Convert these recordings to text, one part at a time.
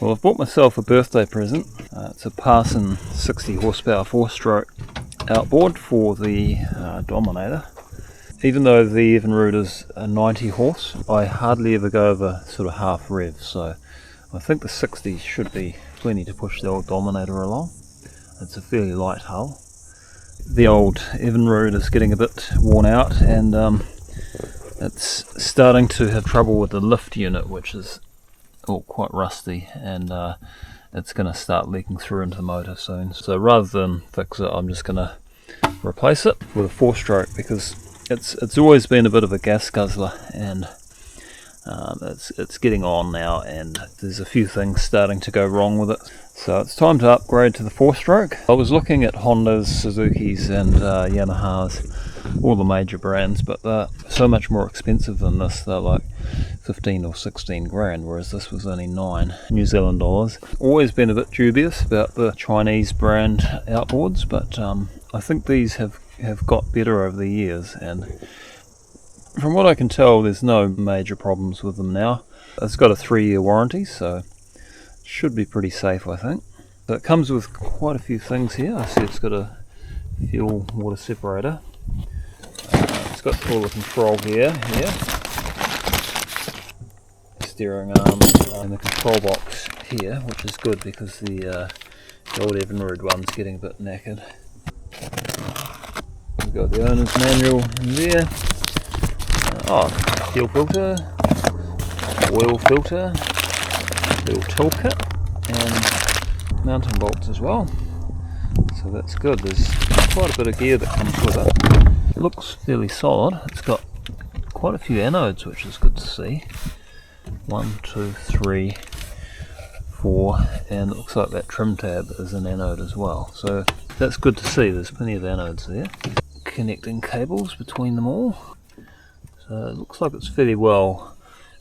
Well, I've bought myself a birthday present. It's a Parsun 60 horsepower 4-stroke outboard for the Dominator. Even though the Evinrude is a 90 horse, I hardly ever go over sort of half rev, so I think the 60 should be plenty to push the old Dominator along. It's a fairly light hull. The old Evinrude is getting a bit worn out, and it's starting to have trouble with the lift unit, which is quite rusty, and it's going to start leaking through into the motor soon. So rather than fix it, I'm just going to replace it with a 4-stroke, because it's always been a bit of a gas guzzler, and it's getting on now, and there's a few things starting to go wrong with it. So it's time to upgrade to the 4-stroke. I was looking at Hondas, Suzuki's and Yamaha's, all the major brands, but they're so much more expensive than this. They're like 15 or 16 grand, whereas this was only 9 New Zealand dollars. Always been a bit dubious about the Chinese brand outboards, but I think these have got better over the years, and from what I can tell, there's no major problems with them now. It's got a 3-year warranty, so it should be pretty safe, I think. So it comes with quite a few things here. I see it's got a fuel water separator. It's got all the control here, steering arm, and the control box here, which is good because the old Evinrude one's getting a bit knackered. We've got the owner's manual in there. Fuel filter, oil filter, little tool kit, and mounting bolts as well. So that's good. There's quite a bit of gear that comes with it. It looks fairly solid. It's got quite a few anodes, which is good to see. 1, 2, 3, 4, and it looks like that trim tab is an anode as well. So that's good to see. There's plenty of anodes there. Connecting cables between them all. So it looks like it's fairly well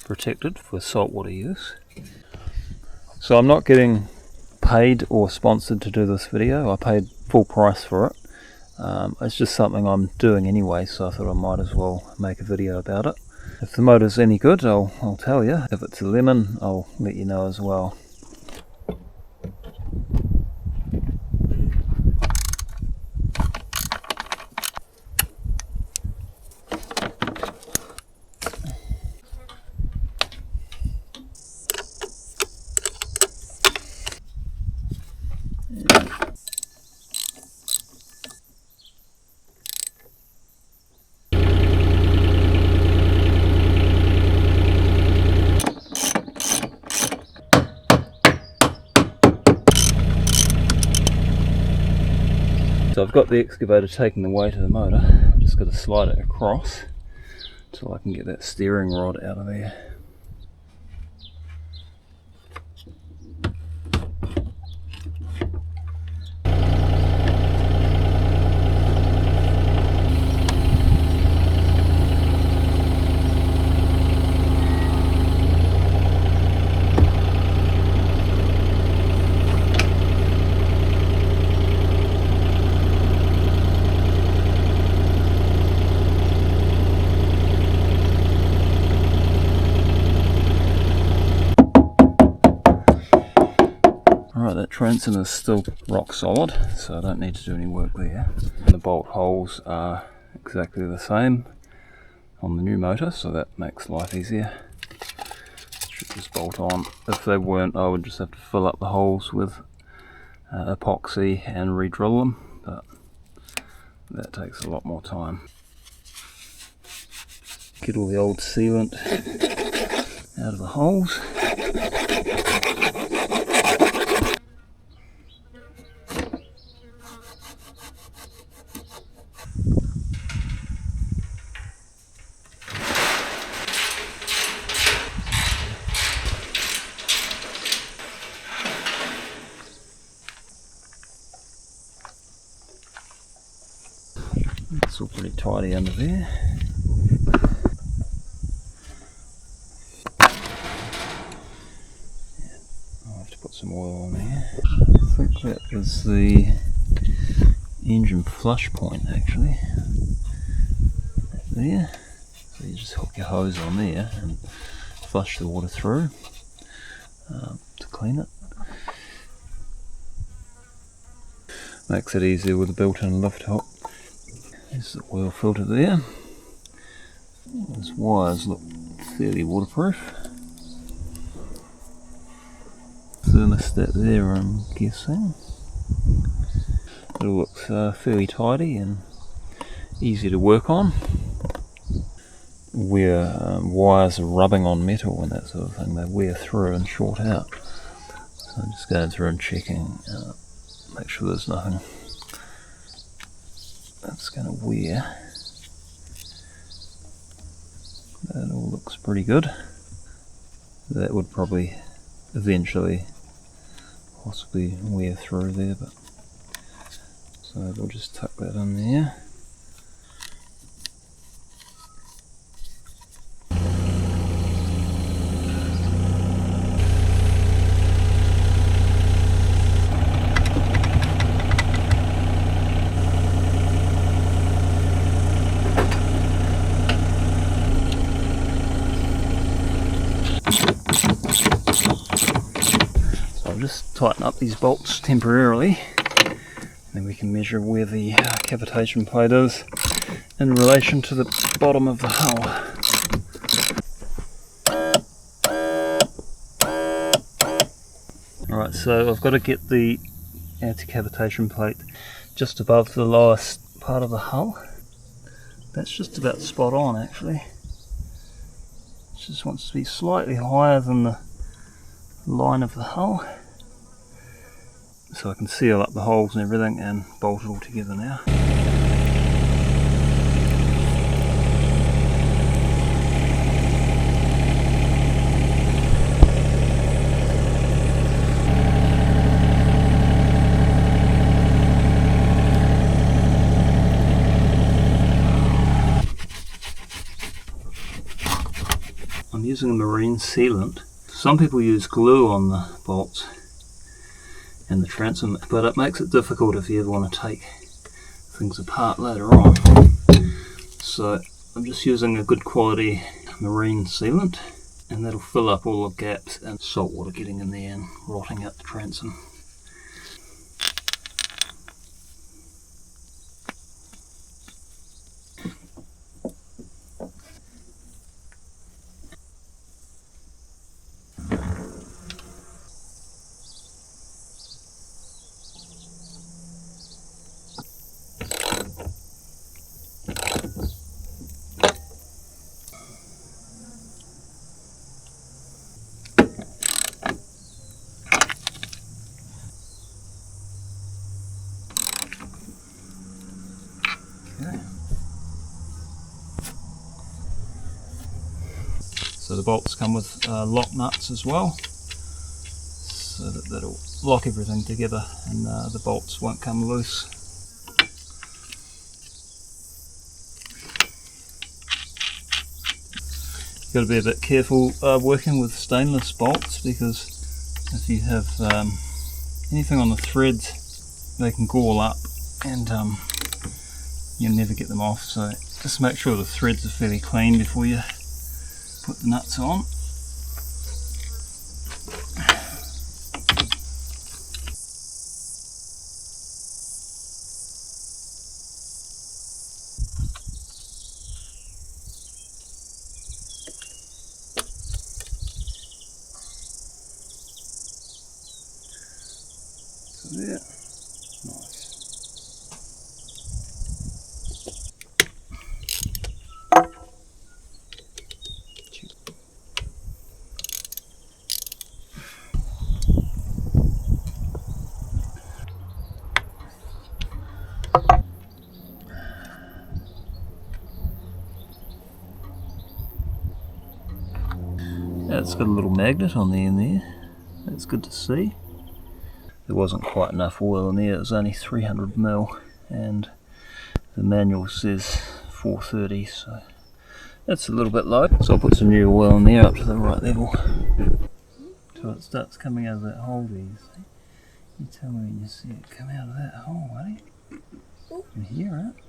protected for saltwater use. So I'm not getting paid or sponsored to do this video. I paid full price for it. It's just something I'm doing anyway, so I thought I might as well make a video about it. If the motor's any good, I'll tell you. If it's a lemon, I'll let you know as well. So I've got the excavator taking the weight of the motor. I've just got to slide it across until I can get that steering rod out of there. Alright, that transom is still rock solid, so I don't need to do any work there. The bolt holes are exactly the same on the new motor, so that makes life easier. Should just bolt on. If they weren't, I would just have to fill up the holes with epoxy and re-drill them, but that takes a lot more time. Get all the old sealant out of the holes. It's all pretty tidy under there. I'll have to put some oil on there. I think that is the engine flush point actually. There. So you just hook your hose on there and flush the water through. to clean it. Makes it easier with a built-in lift hook. There's the oil filter there. Those wires look fairly waterproof. Thermostat there, I'm guessing. It all looks fairly tidy and easy to work on. Where wires are rubbing on metal and that sort of thing, they wear through and short out. So I'm just going through and checking, make sure there's nothing that's going to wear. That all looks pretty good. That would probably eventually possibly wear through there, but so we'll just tuck that in there. Just tighten up these bolts temporarily, then we can measure where the cavitation plate is in relation to the bottom of the hull. Alright, so I've got to get the anti-cavitation plate just above the lowest part of the hull. That's just about spot on actually. It just wants to be slightly higher than the line of the hull. So I can seal up the holes and everything and bolt it all together now. I'm using a marine sealant. Some people use glue on the bolts and the transom, but it makes it difficult if you ever want to take things apart later on. So I'm just using a good quality marine sealant, and that'll fill up all the gaps and salt water getting in there and rotting out the transom. So the bolts come with lock nuts as well, so that'll lock everything together and the bolts won't come loose. You've got to be a bit careful working with stainless bolts, because if you have anything on the threads, they can gall up and you'll never get them off. So just make sure the threads are fairly clean before you put the nuts on. So there, nice. It's got a little magnet on the end there. That's good to see. There wasn't quite enough oil in there, it was only 300 ml, and the manual says 430, so that's a little bit low. So I'll put some new oil in there up to the right level till it starts coming out of that hole there, you see. You tell me when you see it come out of that hole, Marty. You can hear it.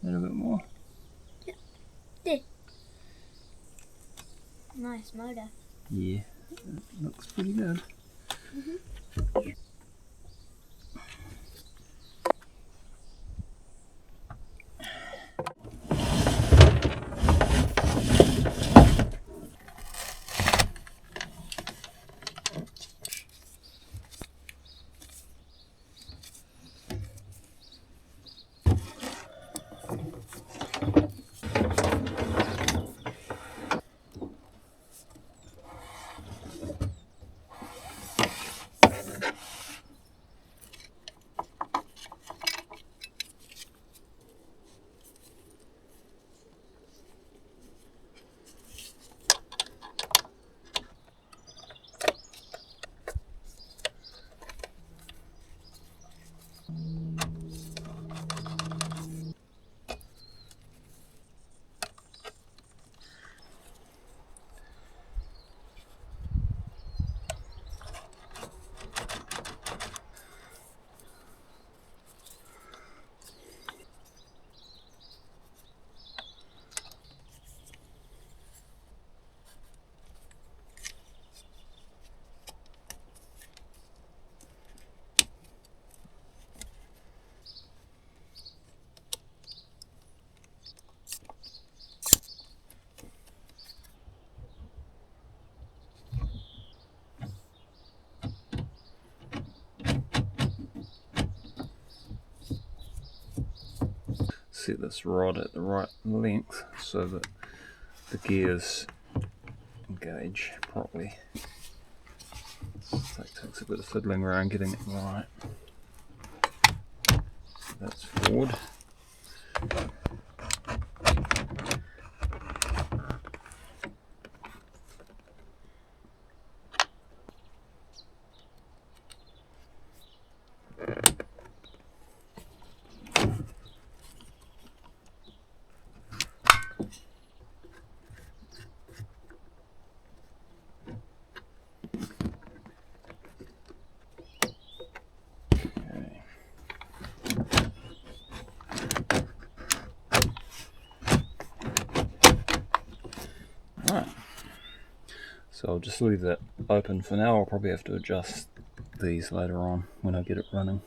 A little bit more. Yeah. There. Nice motor. Yeah, It looks pretty good. Set this rod at the right length so that the gears engage properly. So it takes a bit of fiddling around getting it right. So that's forward. So I'll just leave that open for now. I'll probably have to adjust these later on when I get it running.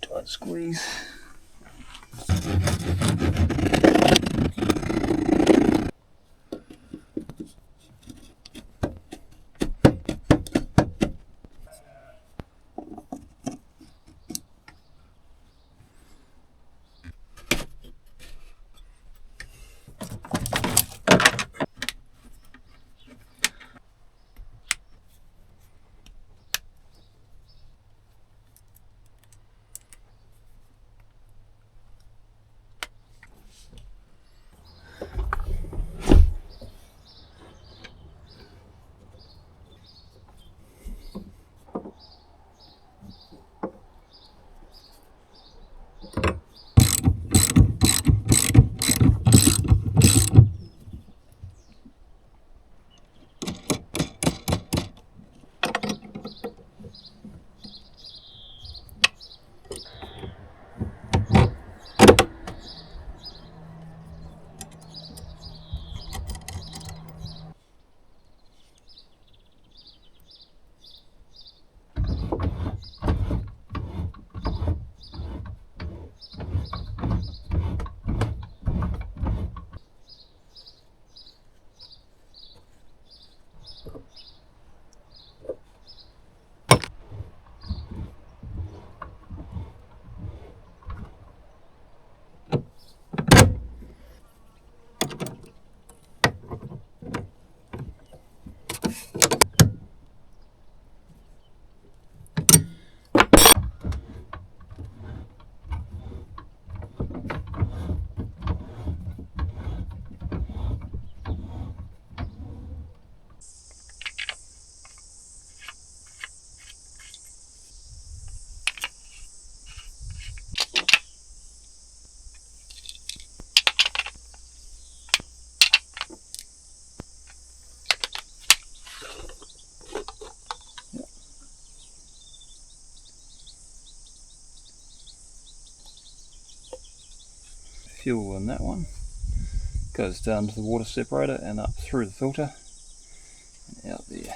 Tight squeeze. fuel in that one. Goes down to the water separator and up through the filter and out there.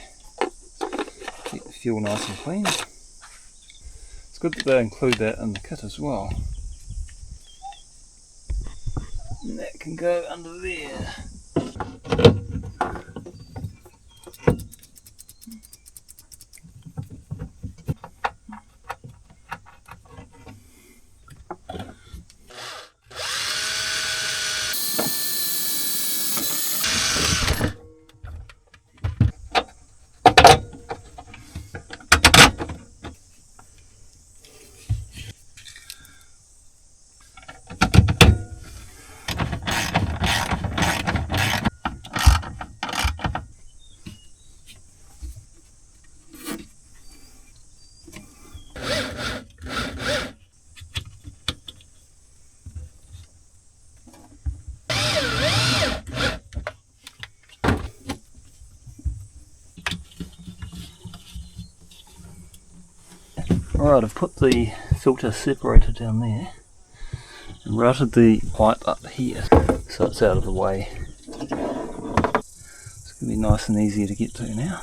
Keep the fuel nice and clean. It's good that they include that in the kit as well. And that can go under there. Alright, I've put the filter separator down there and routed the pipe up here so it's out of the way. It's going to be nice and easy to get to now.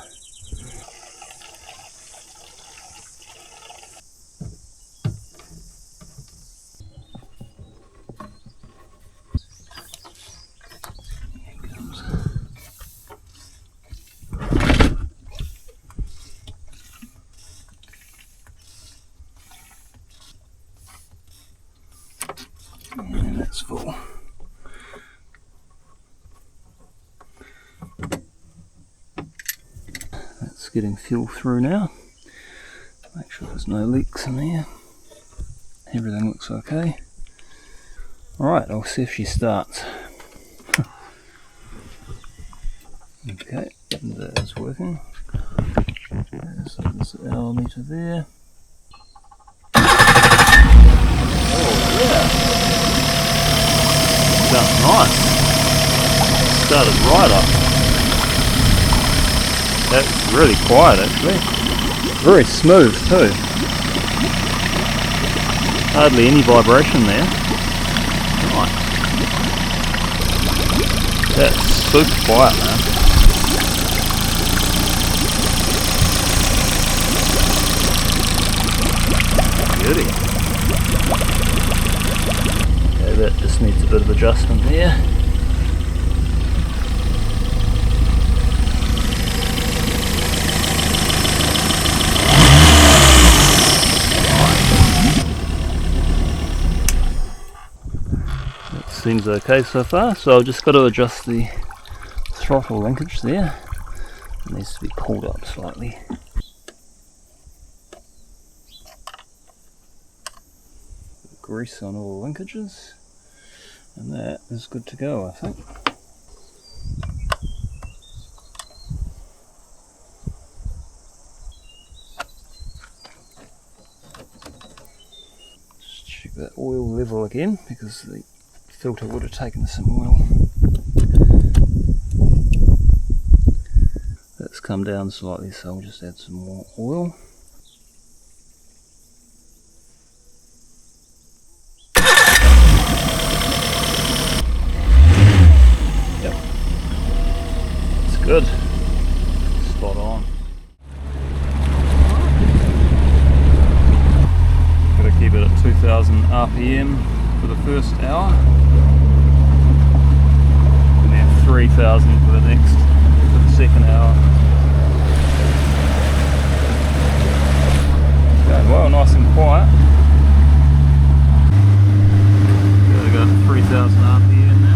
And that's full. That's getting fuel through now. Make sure there's no leaks in there. Everything looks okay. Alright, I'll see if she starts. Okay, that is working. There's this L meter there. Oh yeah! Sounds nice. Started right up. That's really quiet actually. Very smooth too. Hardly any vibration there. Nice. That's super quiet, man. Beauty. That just needs a bit of adjustment there. That seems okay so far, so I've just got to adjust the throttle linkage there. It needs to be pulled up slightly. Grease on all the linkages. And that is good to go, I think. Just check that oil level again because the filter would have taken some oil. That's come down slightly, so I'll just add some more oil. Good. Spot on. Gotta keep it at 2000 RPM for the first hour. And then 3000 for the second hour. Going well, nice and quiet. Gotta go to 3000 RPM now.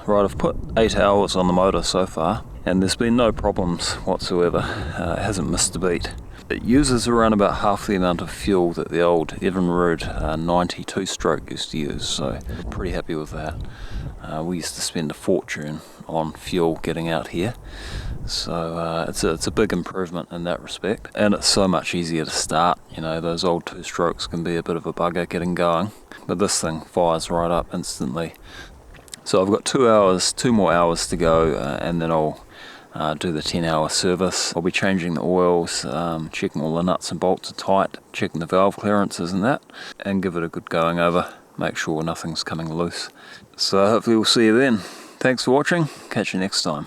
Right, I've put 8 hours on the motor so far, and there's been no problems whatsoever. It hasn't missed a beat. It uses around about half the amount of fuel that the old Evinrude 92-stroke used to use, so I'm pretty happy with that. We used to spend a fortune on fuel getting out here, so it's a big improvement in that respect, and it's so much easier to start. You know, those old 2-strokes can be a bit of a bugger getting going, but this thing fires right up instantly. So I've got 2 more hours to go, and then I'll do the 10-hour service. I'll be changing the oils, checking all the nuts and bolts are tight, checking the valve clearances and that, and give it a good going over, make sure nothing's coming loose. So hopefully we'll see you then. Thanks for watching, catch you next time.